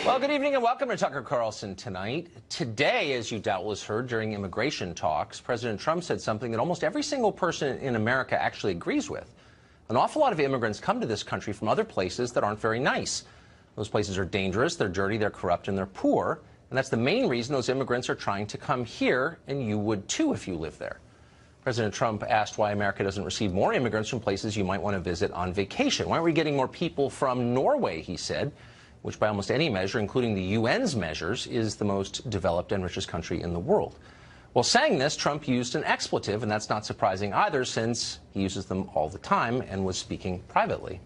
Well, good evening and welcome to Tucker Carlson Tonight. Today, as you doubtless heard during immigration talks, President Trump said something that almost every single person in America actually agrees with. An awful lot of immigrants come to this country from other places that aren't very nice. Those places are dangerous, they're dirty, they're corrupt, and they're poor. And that's the main reason those immigrants are trying to come here, and you would too if you live there. President Trump asked why America doesn't receive more immigrants from places you might want to visit on vacation. Why aren't we getting more people from Norway, he said, which by almost any measure, including the UN's measures, is the most developed and richest country in the world. Well, saying this, Trump used an expletive, and that's not surprising either, since he uses them all the time and was speaking privately.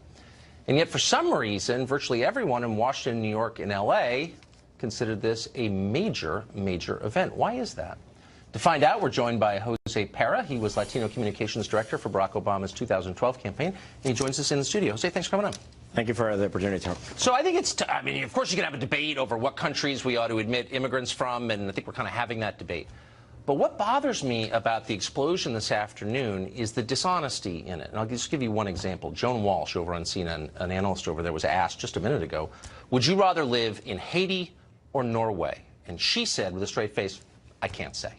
And yet, for some reason, virtually everyone in Washington, New York, and L.A. considered this a major, major event. Why is that? To find out, we're joined by Jose Parra. He was Latino Communications Director for Barack Obama's 2012 campaign, and he joins us in the studio. Jose, thanks for coming on. Thank you for the opportunity. So I think I mean, of course you can have a debate over what countries we ought to admit immigrants from, and I think we're kind of having that debate. But what bothers me about the explosion this afternoon is the dishonesty in it. And I'll just give you one example. Joan Walsh over on CNN, an analyst over there, was asked just a minute ago, would you rather live in Haiti or Norway? And she said with a straight face, I can't say.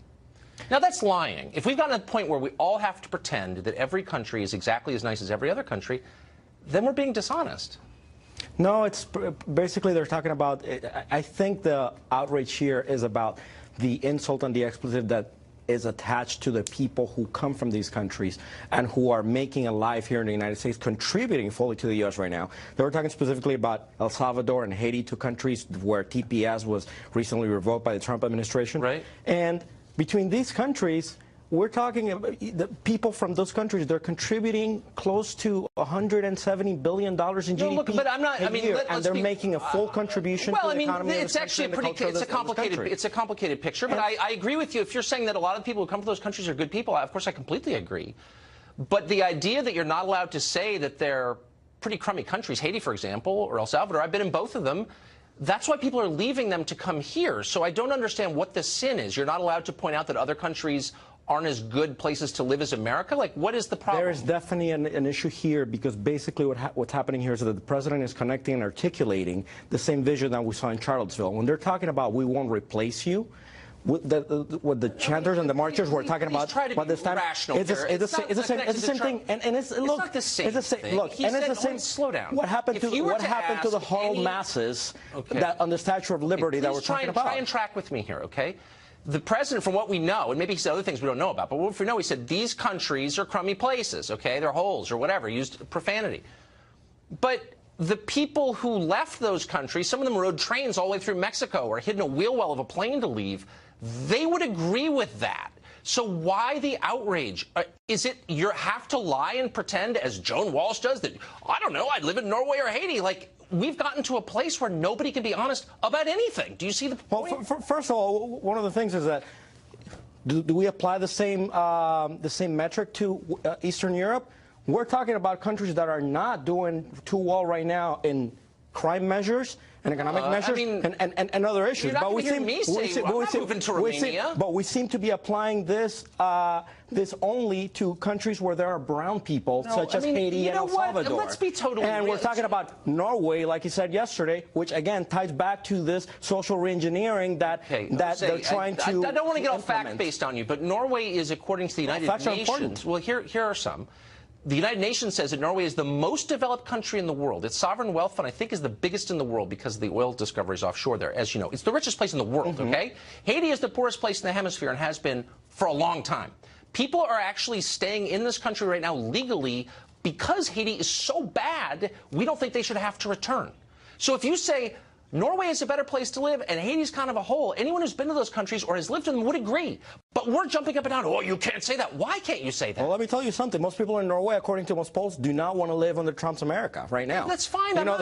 Now, that's lying. If we've gotten to the point where we all have to pretend that every country is exactly as nice as every other country, then we're being dishonest. No, it's basically they're talking about, I think the outrage here is about the insult and the expletive that is attached to the people who come from these countries and who are making a life here in the United States, contributing fully to the U.S. right now. They were talking specifically about El Salvador and Haiti, two countries where TPS was recently revoked by the Trump administration. Right. And between these countries, we're talking about the people from those countries. They're contributing close to $170 billion in GDP. No, look, but I'm not. I mean, and they're making a full contribution. Well, to the economy it's actually it's a complicated picture. But I agree with you. If you're saying that a lot of the people who come from those countries are good people, of course I completely agree. But the idea that you're not allowed to say that they're pretty crummy countries, Haiti, for example, or El Salvador, I've been in both of them. That's why people are leaving them to come here. So I don't understand what the sin is. You're not allowed to point out that other countries aren't as good places to live as America? Like, what is the problem? There is definitely an issue here, because basically what's happening here is that the president is connecting and articulating the same vision that we saw in Charlottesville. When they're talking about we won't replace you, what the chanters and the marchers were talking about this time, it's the same thing, and it's not the same thing. Look, and it's the same. Slow down. What happened to the huddled masses that on the Statue of Liberty that we're talking about? Try and track with me here, okay? The president, from what we know, and maybe he said other things we don't know about, but what we know, he said these countries are crummy places, okay? They're holes or whatever. He used profanity. But the people who left those countries, some of them rode trains all the way through Mexico or hid in a wheel well of a plane to leave. They would agree with that. So why the outrage? Is it you have to lie and pretend, as Joan Walsh does, that, I don't know, I'd live in Norway or Haiti? Like, we've gotten to a place where nobody can be honest about anything. Do you see the point? Well, first of all, one of the things is that do we apply the same metric to Eastern Europe? We're talking about countries that are not doing too well right now in crime measures and economic measures and other issues. But we seem to be applying this only to countries where there are brown people, such as Haiti and El Salvador. Let's be totally real. We're talking about Norway, like you said yesterday, which again ties back to this social reengineering that they're trying to. I don't want to get all fact-based on you, but Norway is, according to the United Nations. Well, here are some. The United Nations says that Norway is the most developed country in the world. Its sovereign wealth fund, I think, is the biggest in the world because of the oil discoveries offshore there. As you know, it's the richest place in the world, okay? Haiti is the poorest place in the hemisphere and has been for a long time. People are actually staying in this country right now legally because Haiti is so bad, we don't think they should have to return. So if you say Norway is a better place to live and Haiti's kind of a hole, anyone who's been to those countries or has lived in them would agree. But we're jumping up and down. Oh, you can't say that. Why can't you say that? Well, let me tell you something. Most people in Norway, according to most polls, do not want to live under Trump's America right now. That's fine. You're kind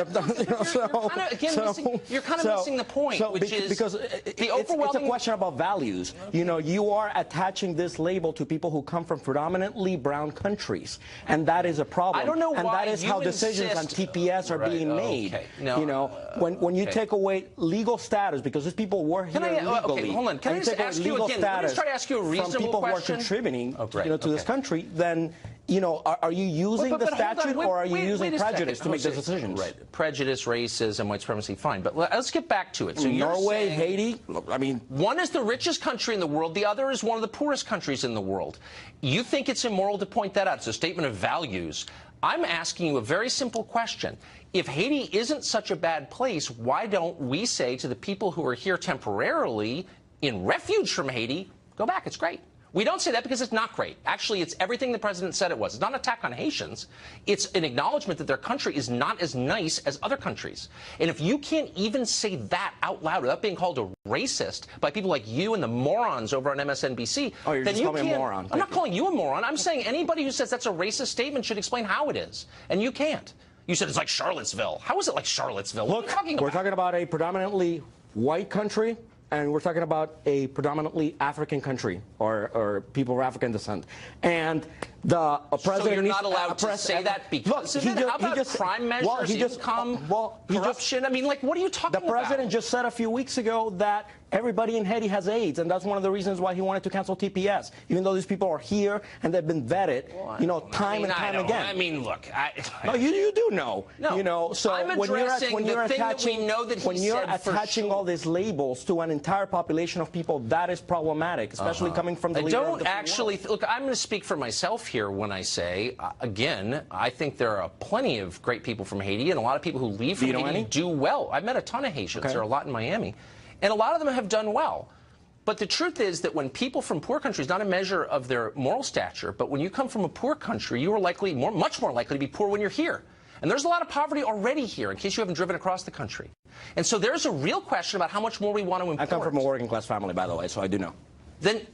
of missing the point, because the overwhelming... It's a question about values. Okay. You know, you are attaching this label to people who come from predominantly brown countries, and that is a problem. I don't know why. And that is how decisions on TPS are being made. Okay. No, you know, when you take away legal status, because these people were here legally. Okay, hold on. Can I just ask you again? Let me try to ask you a reasonable from people question. Who are contributing to this country, then you know, are you using the statute or are you using prejudice to make those decisions? Right. Prejudice, racism, white supremacy, fine. But let's get back to it. So Norway, Haiti, I mean... One is the richest country in the world. The other is one of the poorest countries in the world. You think it's immoral to point that out. It's a statement of values. I'm asking you a very simple question. If Haiti isn't such a bad place, why don't we say to the people who are here temporarily in refuge from Haiti, go back, it's great. We don't say that because it's not great. Actually, it's everything the president said it was. It's not an attack on Haitians. It's an acknowledgement that their country is not as nice as other countries. And if you can't even say that out loud without being called a racist by people like you and the morons over on MSNBC, oh, you're then just calling me a moron. I'm not calling you a moron. I'm saying anybody who says that's a racist statement should explain how it is. And you can't. You said it's like Charlottesville. How is it like Charlottesville? Look, we're talking about a predominantly white country. And we're talking about a predominantly African country or people of African descent. And the president... So you're not allowed to say that because of it? How about crime measures, income, corruption? I mean, like, what are you talking about? The president just said a few weeks ago that everybody in Haiti has AIDS, and that's one of the reasons why he wanted to cancel TPS, even though these people are here and they've been vetted, you know, time and time again. I mean, look, no, you do know. No, you know, so I'm when you're attaching all these labels to an entire population of people, that is problematic, especially coming from the leader of the free world. Look, I'm going to speak for myself here when I say, again, I think there are plenty of great people from Haiti, and a lot of people who leave from Haiti do well. I've met a ton of Haitians. There are a lot in Miami. And a lot of them have done well. But the truth is that when people from poor countries, not a measure of their moral stature, but when you come from a poor country, you are likely, much more likely to be poor when you're here. And there's a lot of poverty already here, in case you haven't driven across the country. And so there's a real question about how much more we want to import. I come from a working class family, by the way, so I do know. Then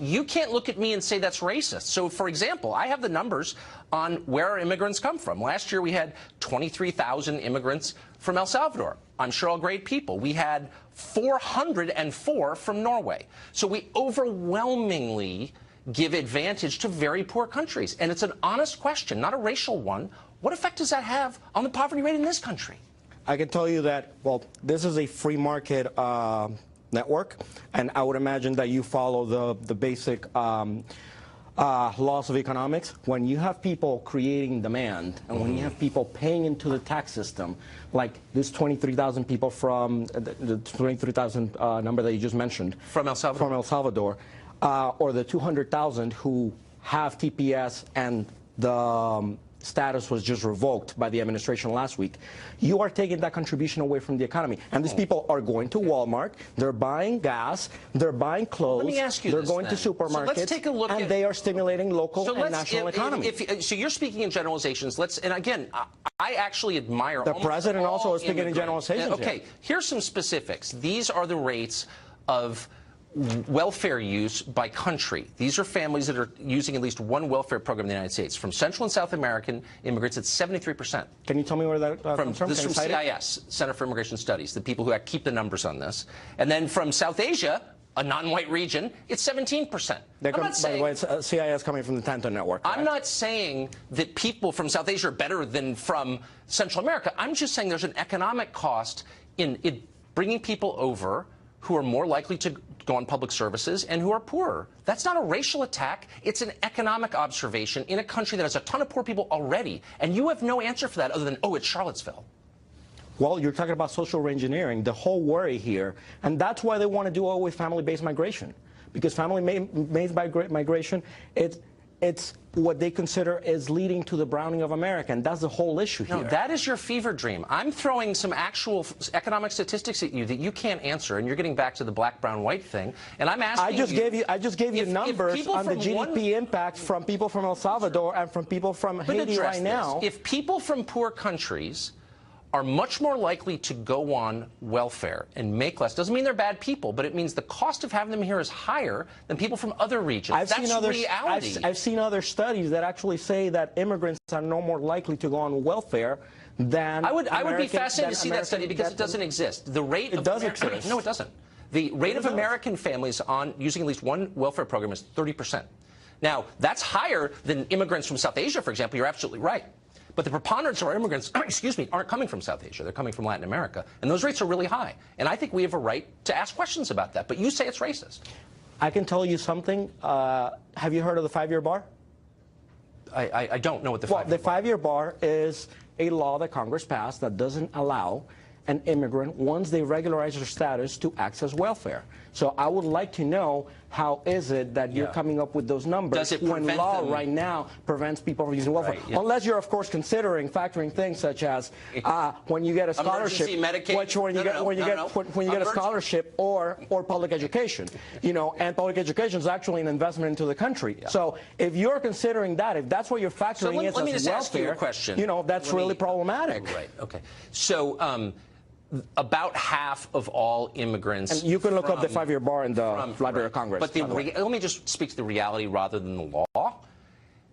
you can't look at me and say that's racist. So, for example, I have the numbers on where our immigrants come from. Last year we had 23,000 immigrants from El Salvador. I'm sure all great people. We had 404 from Norway. So we overwhelmingly give advantage to very poor countries. And it's an honest question, not a racial one. What effect does that have on the poverty rate in this country? I can tell you that, well, this is a free market network, and I would imagine that you follow the basic laws of economics. When you have people creating demand, and when you have people paying into the tax system, like this 23,000 people from the 23,000 number that you just mentioned. From El Salvador. From El Salvador, or the 200,000 who have TPS and the status was just revoked by the administration last week. You are taking that contribution away from the economy. And these people are going to Walmart, they're buying gas, they're buying clothes, Let me ask you they're this, going then. to supermarkets, so let's take a look and they are stimulating local and national economy. So you're speaking in generalizations. And again, I actually admire the president also is speaking in generalizations. Okay, here's some specifics. These are the rates of welfare use by country. These are families that are using at least one welfare program in the United States. From Central and South American immigrants, it's 73%. Can you tell me where that comes from? This is from CIS, Center for Immigration Studies, the people who keep the numbers on this. And then from South Asia, a non-white region, it's 17%. By the way, it's CIS coming from the Tanto Network. Right? I'm not saying that people from South Asia are better than from Central America. I'm just saying there's an economic cost in bringing people over who are more likely to go on public services and who are poorer. That's not a racial attack. It's an economic observation in a country that has a ton of poor people already. And you have no answer for that other than, oh, it's Charlottesville. Well, you're talking about social reengineering, the whole worry here. And that's why they want to do away with family-based migration. Because family-based migration, it's what they consider is leading to the browning of America, and that's the whole issue here. No, that is your fever dream. I'm throwing some actual economic statistics at you that you can't answer, and you're getting back to the black, brown, white thing. And I'm asking I just gave you numbers on the GDP impact from people from El Salvador and from people from Haiti right now. If people from poor countries are much more likely to go on welfare and make less. Doesn't mean they're bad people, but it means the cost of having them here is higher than people from other regions. That's reality. I've seen other studies that actually say that immigrants are no more likely to go on welfare than I would be fascinated to see that study because it doesn't exist. The rate it does exist. No, it doesn't. The rate of American families on using at least one welfare program is 30%. Now, that's higher than immigrants from South Asia, for example. You're absolutely right. But the preponderance of our immigrants, aren't coming from South Asia. They're coming from Latin America. And those rates are really high. And I think we have a right to ask questions about that. But you say it's racist. I can tell you something. Have you heard of the 5-year bar? I don't know what the Well, the 5-year bar is a law that Congress passed that doesn't allow an immigrant, once they regularize their status, to access welfare. So I would like to know, how is it that you're coming up with those numbers when law right now prevents people from using welfare? Right, Unless you're, of course, factoring things such as when you get a scholarship, when you get a scholarship or public education, you know, and public education is actually an investment into the country. Yeah. So if you're considering that, if that's what you're factoring in as welfare, you know, that's really problematic. Right. Okay. So. About half of all immigrants. And you can look up the 5-year bar in the Library of Congress. But let me just speak to the reality rather than the law.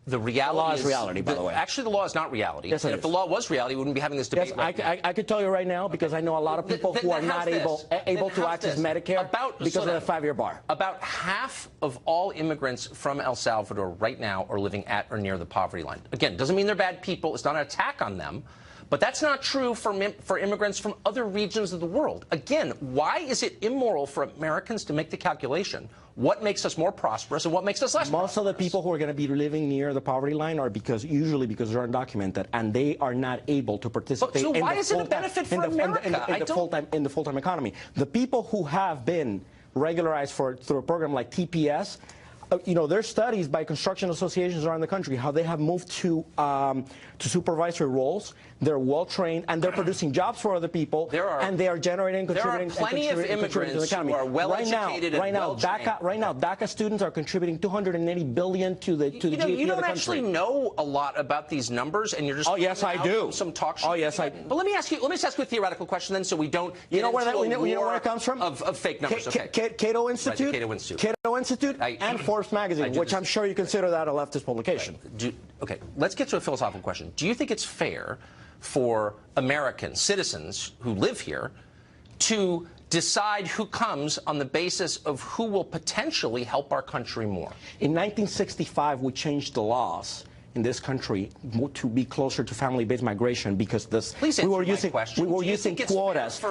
The reality law is reality, by the way. Actually, the law is not reality. Yes, and if the law was reality, we wouldn't be having this debate. Yes, I could tell you right now, because I know a lot of people who are not able to access Medicare because of the 5-year bar. About half of all immigrants from El Salvador right now are living at or near the poverty line. Again, doesn't mean they're bad people. It's not an attack on them. But that's not true for immigrants from other regions of the world. Again, why is it immoral for Americans to make the calculation? What makes us more prosperous and what makes us less prosperous? Most of the people who are going to be living near the poverty line are usually because they're undocumented and they are not able to participate in the full-time economy. The people who have been regularized through a program like TPS, you know, there's studies by construction associations around the country how they have moved to supervisory roles. They're well trained and they're producing jobs for other people. And they are generating, contributing. There are plenty of immigrants who are well educated and well trained. Right now, DACA students are contributing $280 billion to the GDP of the country. You don't actually know a lot about these numbers, and you're just yes, I do. Some talk show. Oh yes, I. But let me ask you a theoretical question then, so we don't. You know where it comes from? Of fake numbers. Cato Institute. Right, Cato Institute. Cato Institute and Forbes magazine, which I'm sure you consider that a leftist publication. Right. Okay, let's get to a philosophical question. Do you think it's fair for American citizens who live here to decide who comes on the basis of who will potentially help our country more? In 1965, we changed the laws in this country to be closer to family-based migration because we were using quotas. We were using quotas.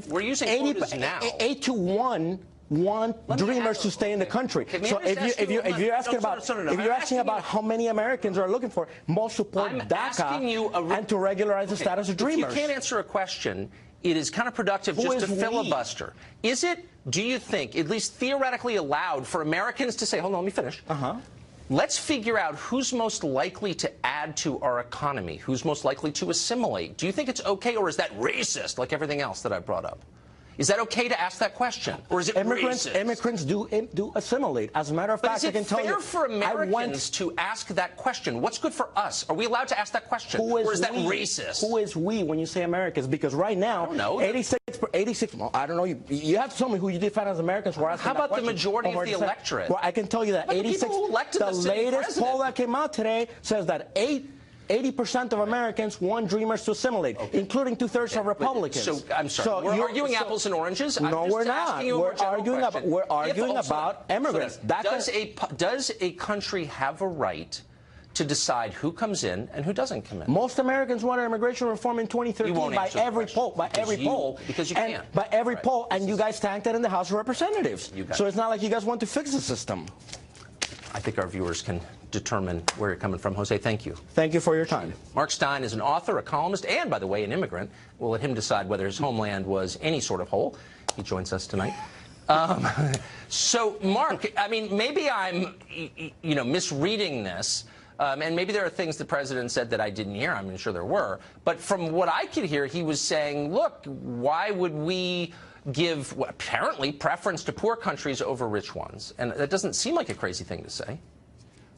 We're using quotas now. 8 to 1 want dreamers to stay in the country. So if you're asking about how many Americans are looking for, most support DACA and to regularize the status of dreamers. If you can't answer a question, it is counterproductive just to filibuster. Is it, do you think, at least theoretically allowed for Americans to say, hold on, let me finish. Let's figure out who's most likely to add to our economy, who's most likely to assimilate. Do you think it's okay, or is that racist like everything else that I brought up? Is that okay to ask that question, or is it racist? Immigrants do assimilate. As a matter of fact, I can tell you. Is it fair for Americans to ask that question? What's good for us? Are we allowed to ask that question, or is that racist? Who is we when you say Americans? Because right now, 86. Well, I don't know. You have to tell me who you define as Americans. How about the majority of the electorate? Well, I can tell you that 86. The latest poll that came out today says that 80% of Americans want dreamers to assimilate, inclering 2/3 of Republicans. So I'm sorry. We're arguing apples and oranges. No, we're not. We're arguing about immigrants. Does a country have a right to decide who comes in and who doesn't come in? Most Americans wanted immigration reform in 2013 by every poll. Because you can't. By every poll, and you guys tanked it in the House of Representatives. So it's not like you guys want to fix the system. I think our viewers can determine where you're coming from. Jose, thank you. Thank you for your time. Mark Stein is an author, a columnist, and, by the way, an immigrant. We'll let him decide whether his homeland was any sort of hole. He joins us tonight. So, Mark, I mean, maybe I'm, misreading this. And maybe there are things the president said that I didn't hear. I'm sure there were. But from what I could hear, he was saying, look, why would we give, apparently, preference to poor countries over rich ones? And that doesn't seem like a crazy thing to say.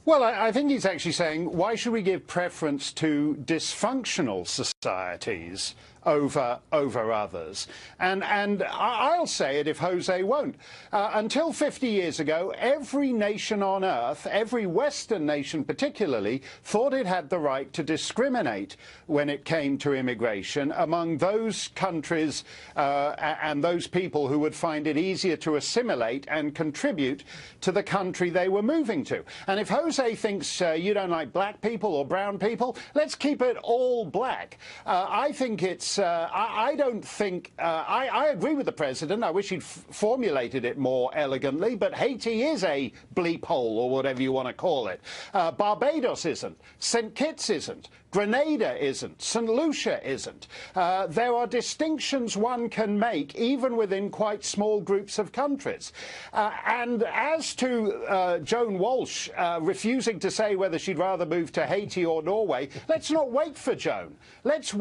Well, I think he's actually saying, why should we give preference to dysfunctional societies over others? And I'll say it if Jose won't. Until 50 years ago, every nation on earth, every Western nation particularly, thought it had the right to discriminate when it came to immigration among those countries and those people who would find it easier to assimilate and contribute to the country they were moving to. And if Jose thinks you don't like black people or brown people, let's keep it all black. I think it's I don't think, I agree with the president. I wish he'd formulated it more elegantly, but Haiti is a bleep hole, or whatever you want to call it. Barbados isn't. St. Kitts isn't. Grenada isn't. St. Lucia isn't. There are distinctions one can make, even within quite small groups of countries. And as to Joan Walsh refusing to say whether she'd rather move to Haiti or Norway, let's not wait for Joan. Let's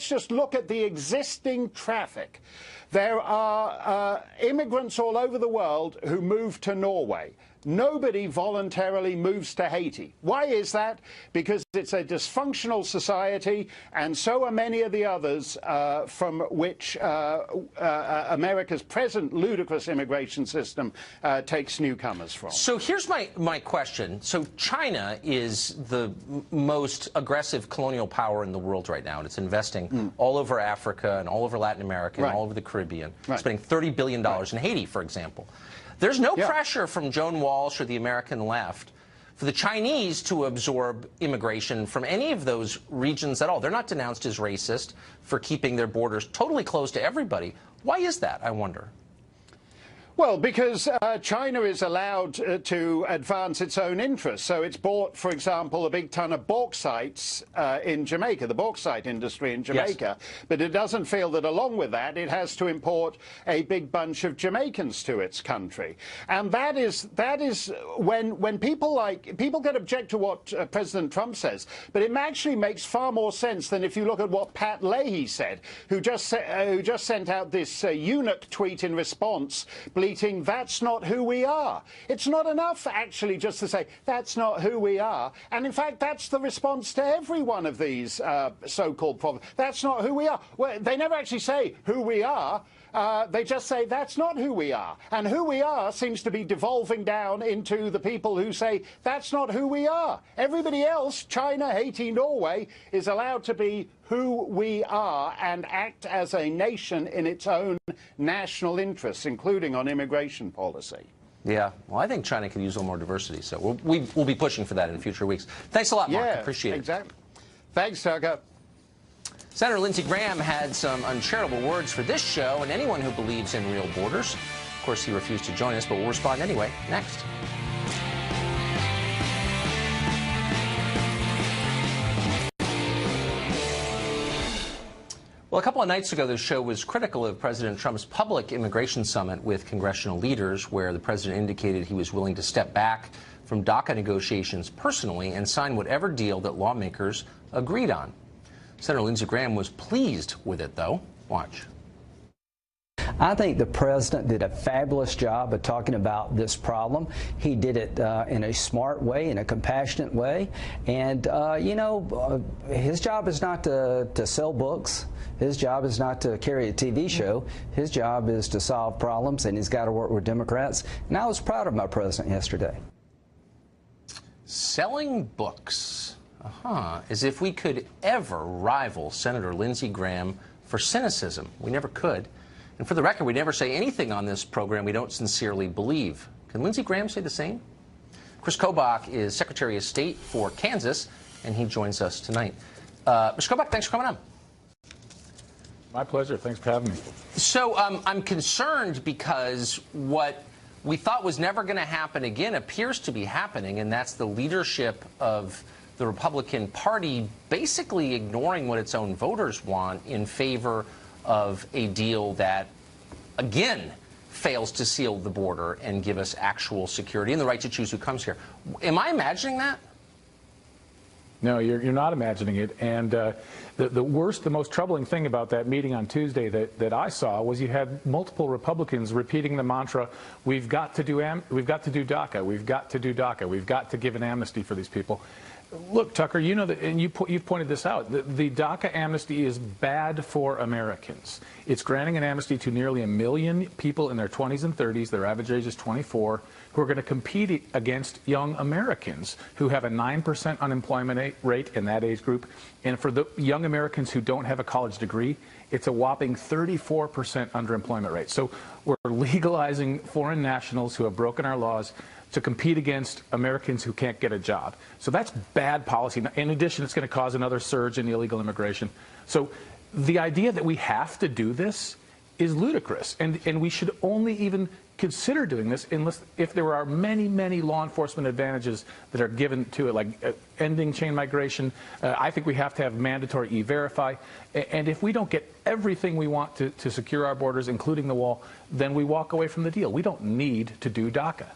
just look at the existing traffic. There are immigrants all over the world who move to Norway. Nobody voluntarily moves to Haiti. Why is that? Because it's a dysfunctional society, and so are many of the others from which America's present ludicrous immigration system takes newcomers from. So here's my question. So China is the most aggressive colonial power in the world right now, and it's investing all over Africa and all over Latin America and all over the Caribbean, spending $30 billion in Haiti, for example. There's no pressure from Joan Walsh or the American left for the Chinese to absorb immigration from any of those regions at all. They're not denounced as racist for keeping their borders totally closed to everybody. Why is that, I wonder? Well, because China is allowed to advance its own interests. So it's bought, for example, a big ton of bauxites in Jamaica, the bauxite industry in Jamaica. Yes. But it doesn't feel that along with that, it has to import a big bunch of Jamaicans to its country. And that is when people get object to what President Trump says. But it actually makes far more sense than if you look at what Pat Leahy said, who just sent out this eunuch tweet in response, bleating, "That's not who we are." It's not enough, actually, just to say, "That's not who we are." And in fact, that's the response to every one of these so-called problems. That's not who we are. Well, they never actually say who we are. They just say, "That's not who we are." And who we are seems to be devolving down into the people who say, "That's not who we are." Everybody else, China, Haiti, Norway, is allowed to be who we are and act as a nation in its own national interests, including on immigration policy. Yeah, well, I think China could use a little more diversity, so we'll be pushing for that in future weeks. Thanks a lot, Mark. Yeah, appreciate it. Exactly. Thanks, Tucker. Senator Lindsey Graham had some uncharitable words for this show and anyone who believes in real borders. Of course, he refused to join us, but we'll respond anyway. Next. Well, a couple of nights ago, the show was critical of President Trump's public immigration summit with congressional leaders, where the president indicated he was willing to step back from DACA negotiations personally and sign whatever deal that lawmakers agreed on. Senator Lindsey Graham was pleased with it, though. Watch. I think the president did a fabulous job of talking about this problem. He did it in a smart way, in a compassionate way. And, his job is not to sell books. His job is not to carry a TV show. His job is to solve problems, and he's got to work with Democrats. And I was proud of my president yesterday. Selling books. As if we could ever rival Senator Lindsey Graham for cynicism. We never could. And for the record, we never say anything on this program we don't sincerely believe. Can Lindsey Graham say the same? Chris Kobach is Secretary of State for Kansas, and he joins us tonight. Mr. Kobach, thanks for coming on. My pleasure. Thanks for having me. So I'm concerned because what we thought was never going to happen again appears to be happening, and that's the leadership of the Republican Party basically ignoring what its own voters want in favor of a deal that, again, fails to seal the border and give us actual security and the right to choose who comes here. Am I imagining that? No, you're not imagining it. And the worst, the most troubling thing about that meeting on Tuesday that I saw was you had multiple Republicans repeating the mantra, we've got to do DACA, we've got to do DACA, we've got to give an amnesty for these people. Look, Tucker, you know that, and you've pointed this out. The DACA amnesty is bad for Americans. It's granting an amnesty to nearly 1 million people in their 20s and 30s. Their average age is 24, who are going to compete against young Americans who have a 9% unemployment rate in that age group. And for the young Americans who don't have a college degree, it's a whopping 34% underemployment rate. So we're legalizing foreign nationals who have broken our laws to compete against Americans who can't get a job. So that's bad policy. In addition, it's going to cause another surge in illegal immigration. So the idea that we have to do this is ludicrous, and we should only even consider doing this if there are many, many law enforcement advantages that are given to it, like ending chain migration. I think we have to have mandatory E-Verify. And if we don't get everything we want to secure our borders, including the wall, then we walk away from the deal. We don't need to do DACA.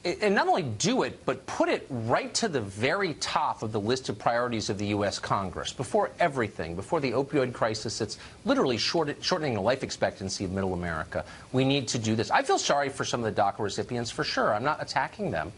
And not only do it, but put it right to the very top of the list of priorities of the U.S. Congress. Before everything, before the opioid crisis that's literally shortening the life expectancy of middle America, we need to do this. I feel sorry for some of the DACA recipients, for sure. I'm not attacking them.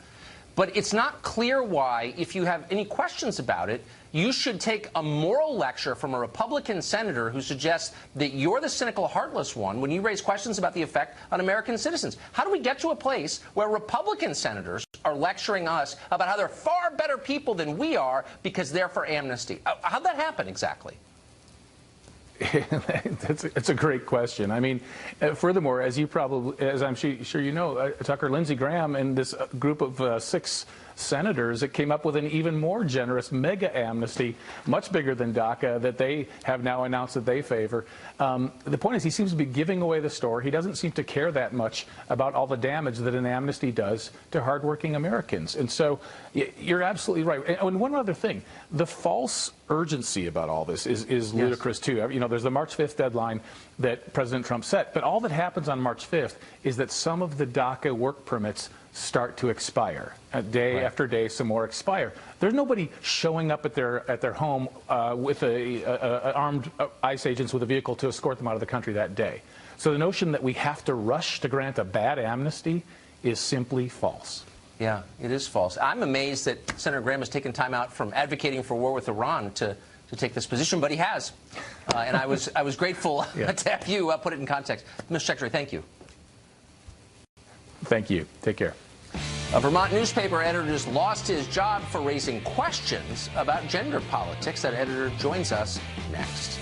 But it's not clear why, if you have any questions about it, you should take a moral lecture from a Republican senator who suggests that you're the cynical, heartless one when you raise questions about the effect on American citizens. How do we get to a place where Republican senators are lecturing us about how they're far better people than we are because they're for amnesty? How'd that happen exactly? It's a great question. I mean, furthermore, as I'm sure you know, Tucker, Lindsey Graham and this group of 6 senators that came up with an even more generous mega amnesty, much bigger than DACA, that they have now announced that they favor. The point is, he seems to be giving away the store. He doesn't seem to care that much about all the damage that an amnesty does to hardworking Americans. And so you're absolutely right. And one other thing, the false urgency about all this is ludicrous, too. You know, there's the March 5th deadline that President Trump set, but all that happens on March 5th is that some of the DACA work permits start to expire. Day after day, some more expire. There's nobody showing up at their home with armed ICE agents with a vehicle to escort them out of the country that day. So the notion that we have to rush to grant a bad amnesty is simply false. Yeah, it is false. I'm amazed that Senator Graham has taken time out from advocating for war with Iran to take this position, but he has. And I was grateful to have you put it in context. Mr. Secretary, thank you. Thank you. Take care. A Vermont newspaper editor just lost his job for raising questions about gender politics. That editor joins us next.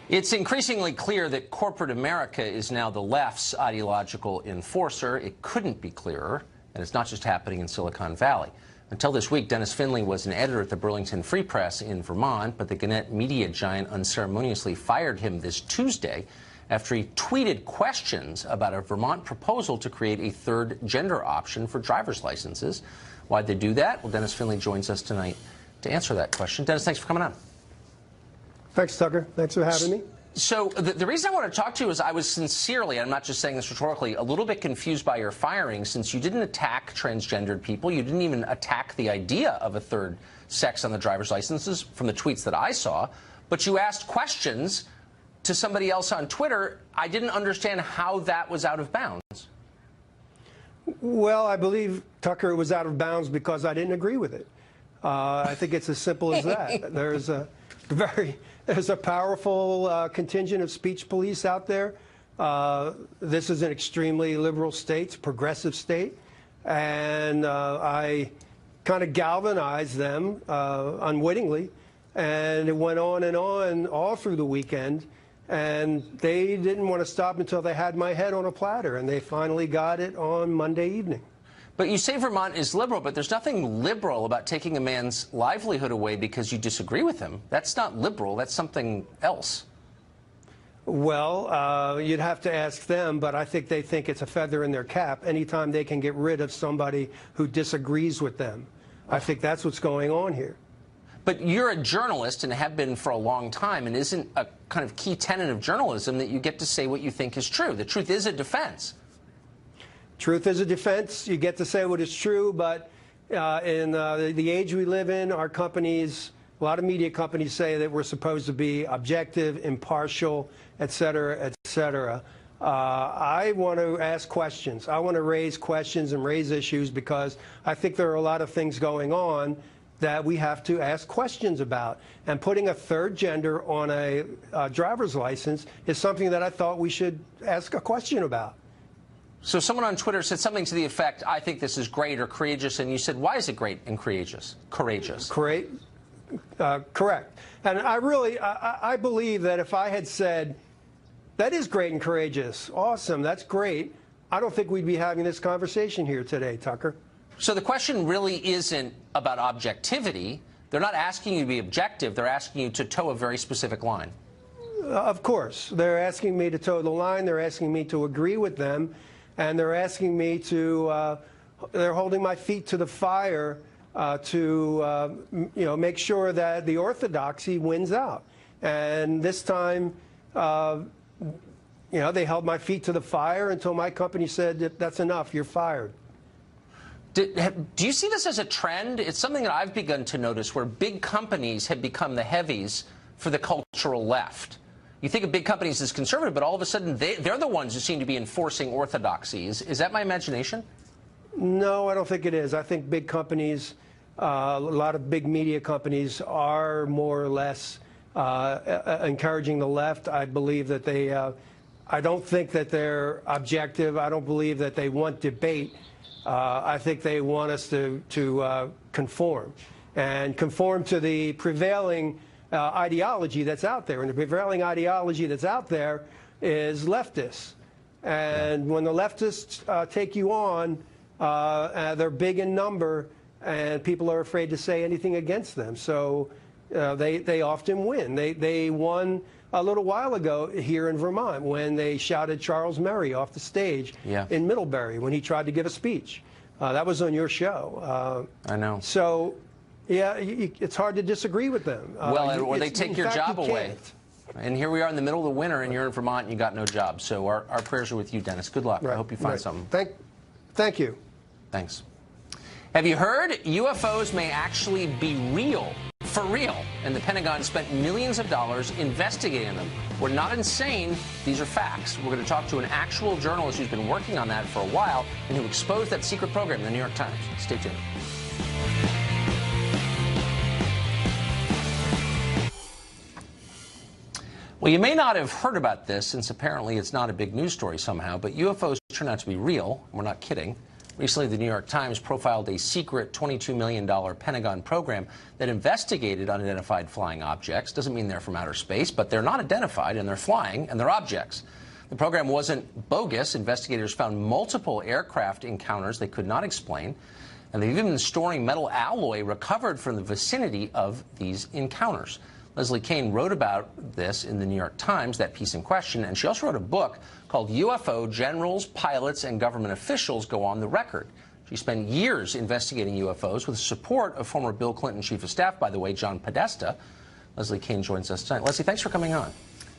It's increasingly clear that corporate America is now the left's ideological enforcer. It couldn't be clearer, and it's not just happening in Silicon Valley. Until this week, Dennis Finley was an editor at the Burlington Free Press in Vermont, but the Gannett media giant unceremoniously fired him this Tuesday after he tweeted questions about a Vermont proposal to create a third gender option for driver's licenses. Why'd they do that? Well, Dennis Finley joins us tonight to answer that question. Dennis, thanks for coming on. Thanks, Tucker. Thanks for having me. So the reason I want to talk to you is I was sincerely, I'm not just saying this rhetorically, a little bit confused by your firing, since you didn't attack transgendered people. You didn't even attack the idea of a third sex on the driver's licenses from the tweets that I saw. But you asked questions to somebody else on Twitter. I didn't understand how that was out of bounds. Well, I believe, Tucker, it was out of bounds because I didn't agree with it. I think it's as simple as that. There's a powerful contingent of speech police out there. This is an extremely liberal state, progressive state, and I kind of galvanized them unwittingly, and it went on and on all through the weekend, and they didn't want to stop until they had my head on a platter, and they finally got it on Monday evening. But you say Vermont is liberal, but there's nothing liberal about taking a man's livelihood away because you disagree with him. That's not liberal. That's something else. Well, you'd have to ask them, but I think they think it's a feather in their cap anytime they can get rid of somebody who disagrees with them. I think that's what's going on here. But you're a journalist and have been for a long time, and isn't a kind of key tenet of journalism that you get to say what you think is true? The truth is a defense. Truth is a defense. You get to say what is true, but in the age we live in, our companies, a lot of media companies say that we're supposed to be objective, impartial, et cetera, et cetera. I want to ask questions. I want to raise questions and raise issues because I think there are a lot of things going on that we have to ask questions about. And putting a third gender on a driver's license is something that I thought we should ask a question about. So someone on Twitter said something to the effect, I think this is great or courageous, and you said, why is it great and courageous? Courageous. Correct. And I believe that if I had said, that is great and courageous, awesome, that's great, I don't think we'd be having this conversation here today, Tucker. So the question really isn't about objectivity. They're not asking you to be objective. They're asking you to toe a very specific line. Of course. They're asking me to toe the line. They're asking me to agree with them. And they're asking me to, they're holding my feet to the fire to make sure that the orthodoxy wins out. And this time, they held my feet to the fire until my company said, that's enough, you're fired. Do you see this as a trend? It's something that I've begun to notice where big companies have become the heavies for the cultural left. You think of big companies as conservative, but all of a sudden they're the ones who seem to be enforcing orthodoxies. Is that my imagination? No, I don't think it is. I think big companies, a lot of big media companies are more or less encouraging the left. I believe that they, I don't think that they're objective. I don't believe that they want debate. I think they want us to conform to the prevailing ideology that's out there. And the prevailing ideology that's out there is leftists. And when the leftists take you on, they're big in number, and people are afraid to say anything against them. So they often win. They won a little while ago here in Vermont when they shouted Charles Murray off the stage in Middlebury when he tried to give a speech. That was on your show. I know. So, yeah, it's hard to disagree with them. Well, or they take your job away. And here we are in the middle of the winter, and you're in Vermont, and you got no job. So our prayers are with you, Dennis. Good luck. Right. I hope you find something. Thank you. Thanks. Have you heard? UFOs may actually be real. For real. And the Pentagon spent millions of dollars investigating them. We're not insane. These are facts. We're going to talk to an actual journalist who's been working on that for a while and who exposed that secret program in the New York Times. Stay tuned. Well, you may not have heard about this, since apparently it's not a big news story somehow, but UFOs turn out to be real. We're not kidding. Recently, the New York Times profiled a secret $22 million Pentagon program that investigated unidentified flying objects. Doesn't mean they're from outer space, but they're not identified, and they're flying, and they're objects. The program wasn't bogus. Investigators found multiple aircraft encounters they could not explain, and they've even been storing metal alloy recovered from the vicinity of these encounters. Leslie Kean wrote about this in the New York Times, that piece in question, and she also wrote a book called UFO Generals, Pilots, and Government Officials Go on the Record. She spent years investigating UFOs with the support of former Bill Clinton Chief of Staff, by the way, John Podesta. Leslie Kean joins us tonight. Leslie, thanks for coming on.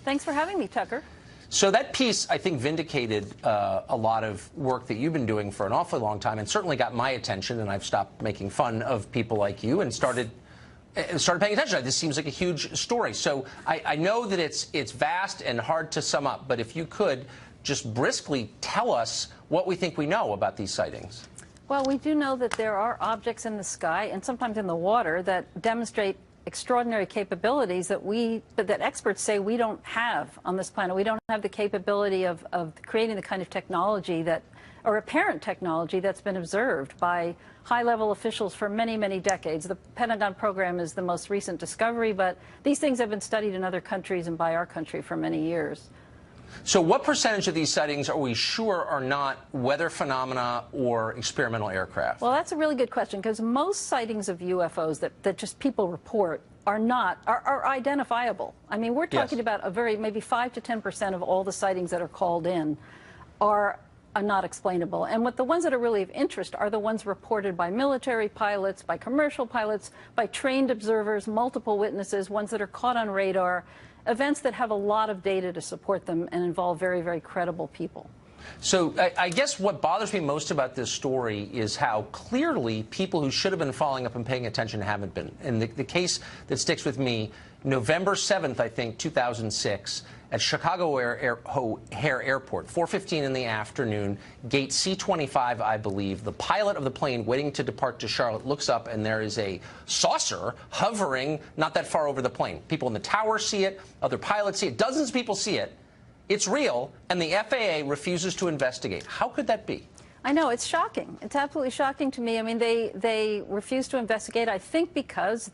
Thanks for having me, Tucker. So that piece, I think, vindicated a lot of work that you've been doing for an awfully long time, and certainly got my attention, and I've stopped making fun of people like you and started paying attention. This seems like a huge story. So I know that it's vast and hard to sum up, but if you could just briskly tell us what we think we know about these sightings. Well, we do know that there are objects in the sky and sometimes in the water that demonstrate extraordinary capabilities that experts say we don't have on this planet. We don't have the capability of creating the kind of technology or apparent technology that's been observed by high-level officials for many, many decades. The Pentagon program is the most recent discovery, but these things have been studied in other countries and by our country for many years. So what percentage of these sightings are we sure are not weather phenomena or experimental aircraft? Well, that's a really good question, because most sightings of UFOs that just people report are identifiable. I mean, we're talking about maybe 5 to 10% of all the sightings that are called in are not explainable. And the ones that are really of interest are the ones reported by military pilots, by commercial pilots, by trained observers, multiple witnesses, ones that are caught on radar, events that have a lot of data to support them and involve very, very credible people. So I guess what bothers me most about this story is how clearly people who should have been following up and paying attention haven't been. And the case that sticks with me, November 7th, I think, 2006, at Chicago O'Hare Airport, 4:15 in the afternoon, gate C-25, I believe. The pilot of the plane waiting to depart to Charlotte looks up, and there is a saucer hovering not that far over the plane. People in the tower see it. Other pilots see it. Dozens of people see it. It's real, and the FAA refuses to investigate. How could that be? I know, it's shocking. It's absolutely shocking to me. I mean, they refuse to investigate, I think, because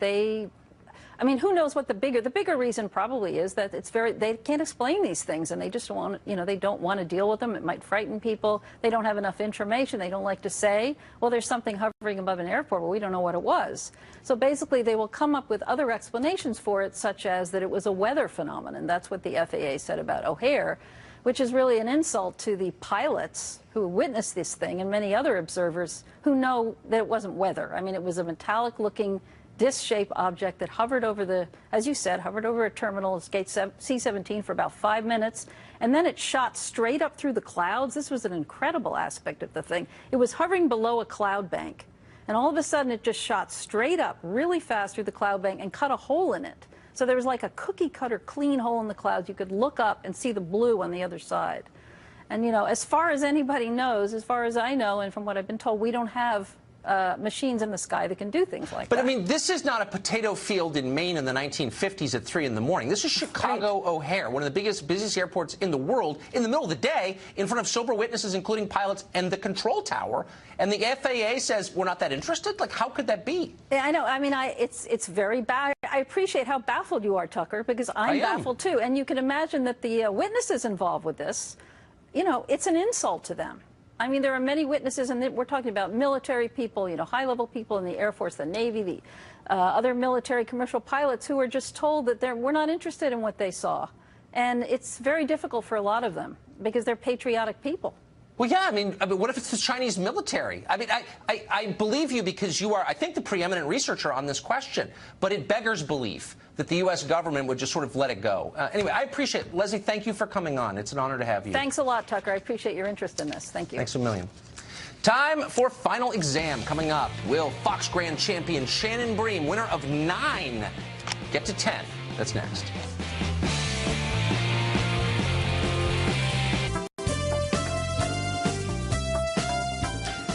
I mean, who knows what the bigger reason probably is that they can't explain these things, and they just don't want, they don't want to deal with them. It might frighten people. They don't have enough information. They don't like to say, well, there's something hovering above an airport, but we don't know what it was. So basically, they will come up with other explanations for it, such as that it was a weather phenomenon. That's what the FAA said about O'Hare, which is really an insult to the pilots who witnessed this thing and many other observers who know that it wasn't weather. I mean, it was a metallic-looking disc-shaped object that hovered over as you said, hovered over a terminal, gate C-17 for about 5 minutes, and then it shot straight up through the clouds. This was an incredible aspect of the thing. It was hovering below a cloud bank, and all of a sudden it just shot straight up really fast through the cloud bank and cut a hole in it. So there was like a cookie-cutter clean hole in the clouds. You could look up and see the blue on the other side. And, as far as anybody knows, as far as I know, and from what I've been told, we don't have machines in the sky that can do things like that. But I mean, this is not a potato field in Maine in the 1950s at 3 in the morning. This is Chicago O'Hare, one of the busiest airports in the world, in the middle of the day, in front of sober witnesses, including pilots and the control tower. And the FAA says we're not that interested. Like, how could that be? Yeah, I know. I mean, it's very bad. I appreciate how baffled you are, Tucker, because I'm baffled too. And you can imagine that the witnesses involved with this, it's an insult to them. I mean, there are many witnesses, and we're talking about military people, high-level people in the Air Force, the Navy, the other military commercial pilots who are just told that we're not interested in what they saw. And it's very difficult for a lot of them because they're patriotic people. Well, yeah, I mean, what if it's the Chinese military? I mean, I believe you because you are, I think, the preeminent researcher on this question. But it beggars belief that the U.S. government would just sort of let it go. Anyway, I appreciate it. Leslie, thank you for coming on. It's an honor to have you. Thanks a lot, Tucker. I appreciate your interest in this. Thank you. Thanks a million. Time for Final Exam coming up. Will Fox Grand Champion Shannon Bream, winner of 9, get to 10? That's next.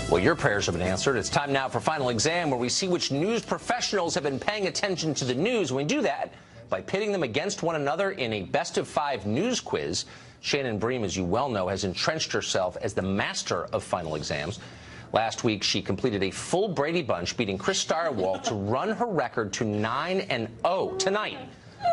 Well, your prayers have been answered. It's time now for Final Exam, where we see which news professionals have been paying attention to the news. We do that by pitting them against one another in a best-of-5 news quiz. Shannon Bream, as you well know, has entrenched herself as the master of Final Exams. Last week, she completed a full Brady Bunch, beating Chris Stirewalt to run her record to 9-0. Tonight,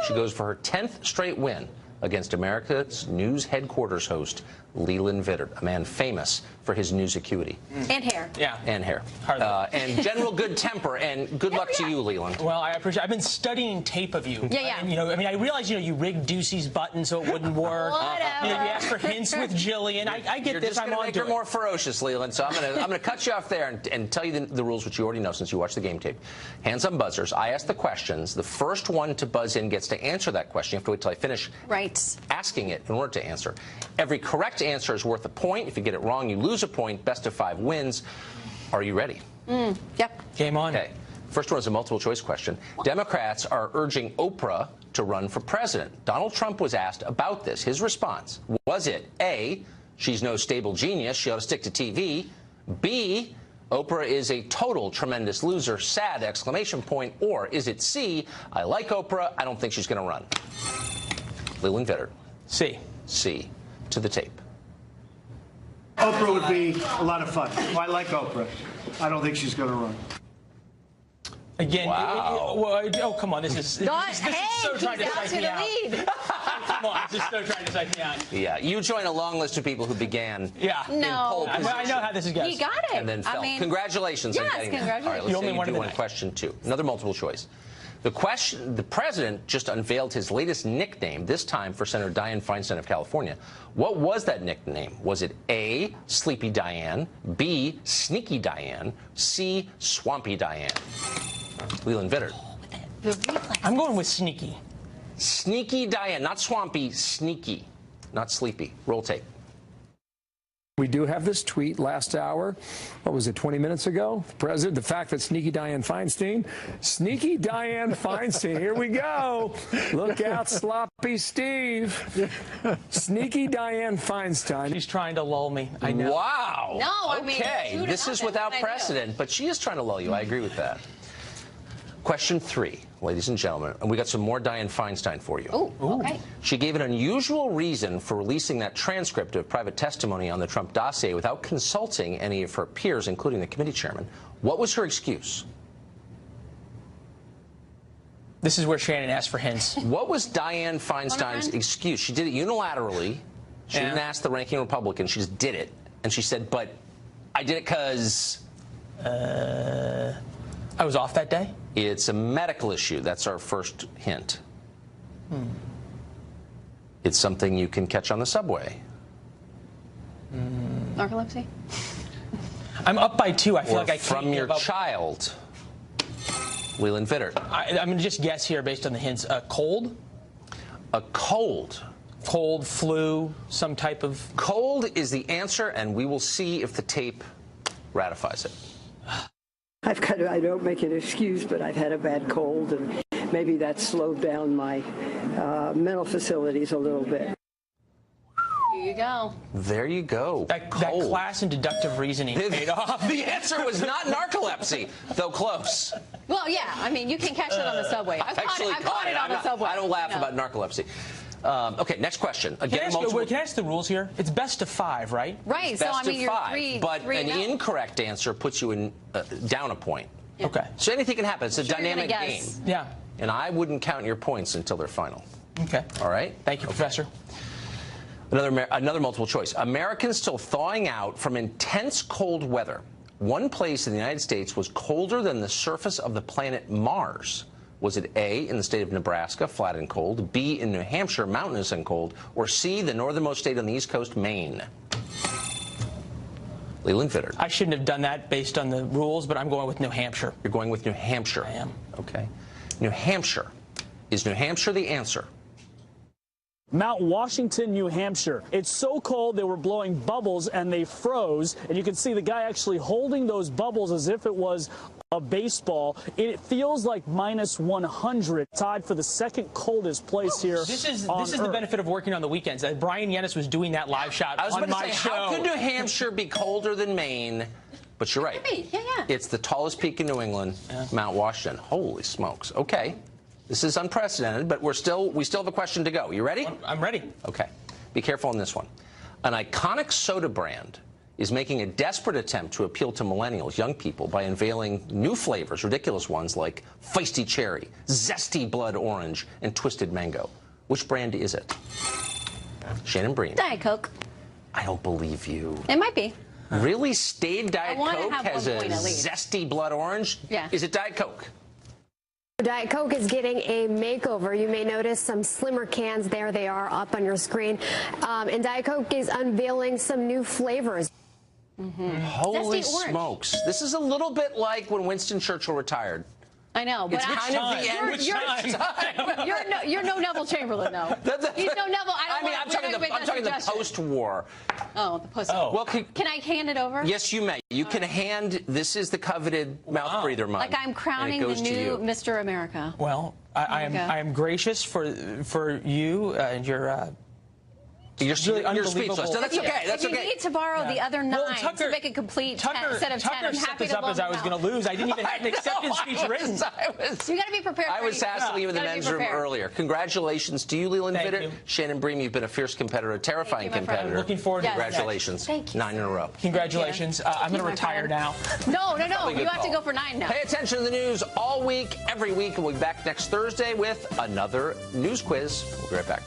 she goes for her 10th straight win against America's news headquarters host, Leland Vittert, a man famous for his news acuity. And hair. Yeah. And hair. And general good temper, and good luck to you, Leland. Well, I appreciate it. I've been studying tape of you. Yeah, yeah. And, I realized, you rigged Ducey's button so it wouldn't work. Whatever. You asked for hints with Jillian. I get You're this. just I'm going to on make to her it. more ferocious, Leland, so I'm going to cut you off there and tell you the rules, which you already know since you watched the game tape. Hands on buzzers. I ask the questions. The first one to buzz in gets to answer that question. You have to wait till I finish asking it in order to answer. Every correct answer is worth a point. If you get it wrong, you lose a point. Best of 5 wins. Are you ready? Yep. Game on. Okay. First one is a multiple choice question. Democrats are urging Oprah to run for president. Donald Trump was asked about this. His response, was it A, she's no stable genius, she ought to stick to TV, B, Oprah is a total tremendous loser, sad exclamation point, or is it C, I like Oprah, I don't think she's going to run? Leland Vittert. C. C. To the tape. Oprah would be a lot of fun. I like Oprah. I don't think she's going to run. Again, Wow. oh, come on. This is so trying to psych me out. Come on, this is so trying to psych me out. Yeah, you join a long list of people who began in pole position. I know how this is going. You got it. And then fell. Congratulations on getting there. Congratulations. All right, let's You only say you wanted do the on question 2. Another multiple choice. The president just unveiled his latest nickname, this time for Senator Dianne Feinstein of California. What was that nickname? Was it A, Sleepy Diane, B, Sneaky Diane, C, Swampy Diane? Leland Vittert. I'm going with sneaky. Sneaky Diane, not Swampy, Sneaky, not Sleepy. Roll tape. We do have this tweet last hour. What was it, 20 minutes ago? The fact that Sneaky Dianne Feinstein, here we go. Look out, Sloppy Steve. Sneaky Dianne Feinstein. She's trying to lull me. I know. Wow. No, I mean, okay, this is without precedent, but she is trying to lull you. I agree with that. Question 3, ladies and gentlemen, and we got some more Dianne Feinstein for you. Oh, okay. She gave an unusual reason for releasing that transcript of private testimony on the Trump dossier without consulting any of her peers, including the committee chairman. What was her excuse? This is where Shannon asked for hints. What was Dianne Feinstein's excuse? She did it unilaterally. She didn't ask the ranking Republican. She just did it. And she said, but I did it because... I was off that day? It's a medical issue. That's our first hint. It's something you can catch on the subway. Narcolepsy? I'm up by 2. I feel like I can't from your give up. child. Leland Vittert. I'm going to just guess here based on the hints. A cold? A cold. Cold, flu, some type of... Cold is the answer, and we will see if the tape ratifies it. I don't make an excuse, but I've had a bad cold, and maybe that slowed down my mental facilities a little bit. Here you go. There you go. That class in deductive reasoning paid off. The answer was not narcolepsy, though close. Well, yeah. I mean, you can catch that on the subway. I've caught it on the subway. I don't laugh about narcolepsy. Okay, next question. Again, can I ask the rules here? It's best of 5, right? Right. It's so best I mean, of you're 5, but an 3-0. incorrect answer puts you in down a point. Yeah. Okay. So anything can happen. It's a dynamic game. Yeah. And I wouldn't count your points until they're final. Okay. All right? Thank you, Professor. Another multiple choice. Americans still thawing out from intense cold weather. One place in the United States was colder than the surface of the planet Mars. Was it A, in the state of Nebraska, flat and cold, B, in New Hampshire, mountainous and cold, or C, the northernmost state on the East Coast, Maine? Leland Vittert. I shouldn't have done that based on the rules, but I'm going with New Hampshire. You're going with New Hampshire. I am. Okay. New Hampshire. Is New Hampshire the answer? Mount Washington, New Hampshire. It's so cold they were blowing bubbles and they froze. And you can see the guy actually holding those bubbles as if it was a baseball. It feels like minus 100, tied for the second coldest place here. This is the benefit of working on the weekends. Brian Yennis was doing that live shot on my show. How could New Hampshire be colder than Maine? But you're right. Yeah. It's the tallest peak in New England, Mount Washington. Holy smokes. Okay. This is unprecedented, but we still have a question to go. You ready? I'm ready. Okay. Be careful on this one. An iconic soda brand is making a desperate attempt to appeal to millennials, young people, by unveiling new flavors, ridiculous ones like feisty cherry, zesty blood orange, and twisted mango. Which brand is it? Shannon Bream. Diet Coke. I don't believe you. It might be. Really? Staid Diet Coke has a 1 point at least. zesty blood orange? Yeah. Is it Diet Coke? Diet Coke is getting a makeover. You may notice some slimmer cans. There they are up on your screen. And Diet Coke is unveiling some new flavors. Holy smokes. This is a little bit like when Winston Churchill retired. I know, but It's kind of the end. You're no Neville Chamberlain, though. He's no Neville. I'm talking the post-war. Oh, the post-war. Well, can I hand it over? Yes, you may. You can hand. This is the coveted mouth breather mug. Like I'm crowning the new Mr. America. Well, I am gracious for you and your. You're speechless. No, that's okay. That's if you need to borrow the other 9 to make a complete set of 10, I'm Tucker set this up as I was going to lose. I didn't even have an acceptance speech written. You got to be prepared. I was hassling you in the men's room earlier. Congratulations to you, Leland Vittert. Shannon Bream, you've been a fierce competitor, a terrifying competitor. Looking forward to Congratulations. Thank you. 9 in a row. Congratulations. I'm going to retire now. No. You have to go for 9 now. Pay attention to the news all week, every week, and we'll be back next Thursday with another news quiz. We'll be right back.